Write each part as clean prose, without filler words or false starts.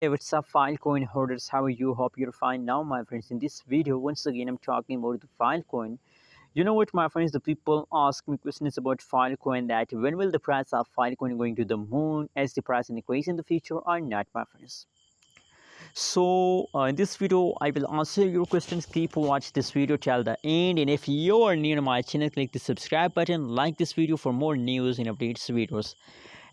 Hey, what's up, Filecoin holders? How are you? Hope you're fine now, my friends. In this video, once again, I'm talking about the Filecoin. You know what, my friends? The people ask me questions about Filecoin that when will the price of Filecoin going to the moon as the price increase in the future or not, my friends? So, in this video, I will answer your questions. Keep watch this video till the end. And if you are new to my channel, click the subscribe button, like this video for more news and updates videos.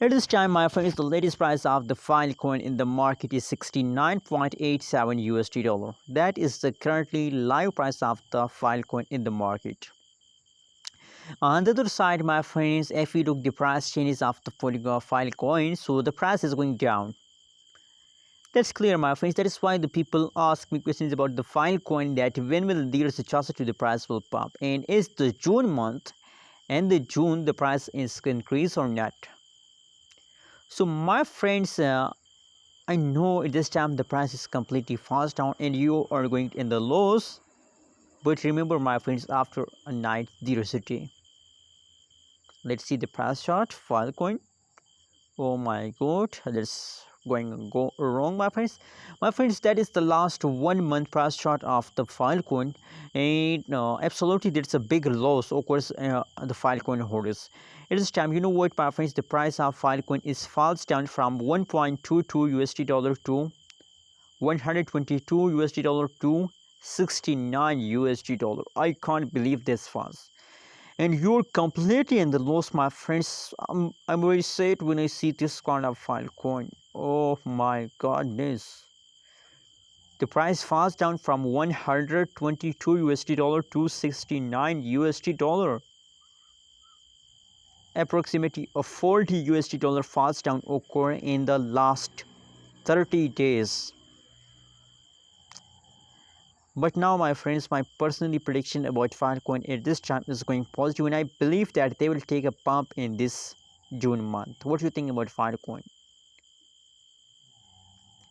At this time, my friends, the latest price of the Filecoin in the market is 69.87 USD dollar. That is the currently live price of the Filecoin in the market. On the other side, my friends, if we look the price changes of the Filecoin, so the price is going down. That's clear, my friends. That is why the people ask me questions about the Filecoin that when will there is a chance to the price will pop, and is the June month and the June the price is increase or not. So my friends, I know at this time the price is completely fast down and you are going in the lows. But remember, my friends, after a night there is a day. Let's see the price chart. Filecoin. Oh my god, that's going go wrong, my friends. My friends, that is the last 1 month price chart of the Filecoin, and absolutely that's a big loss. Of course, the Filecoin holders. It is time. You know what, my friends? The price of Filecoin is falls down from 1.22 USD dollar to 122 USD dollar to 69 USD dollar. I can't believe this fast. And you're completely in the loss, my friends. I'm very sad when I see this kind of Filecoin. Oh my goodness. The price falls down from 122 USD dollar to 69 USD dollar. Approximately a 40 USD dollar falls down occur in the last 30 days. But now, my friends, my personally prediction about Filecoin at this time is going positive, and I believe that they will take a pump in this June month. What do you think about Filecoin?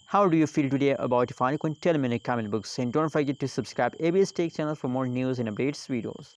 How do you feel today about Filecoin? Tell me in the comment box, and don't forget to subscribe ABS Tech channel for more news and updates videos.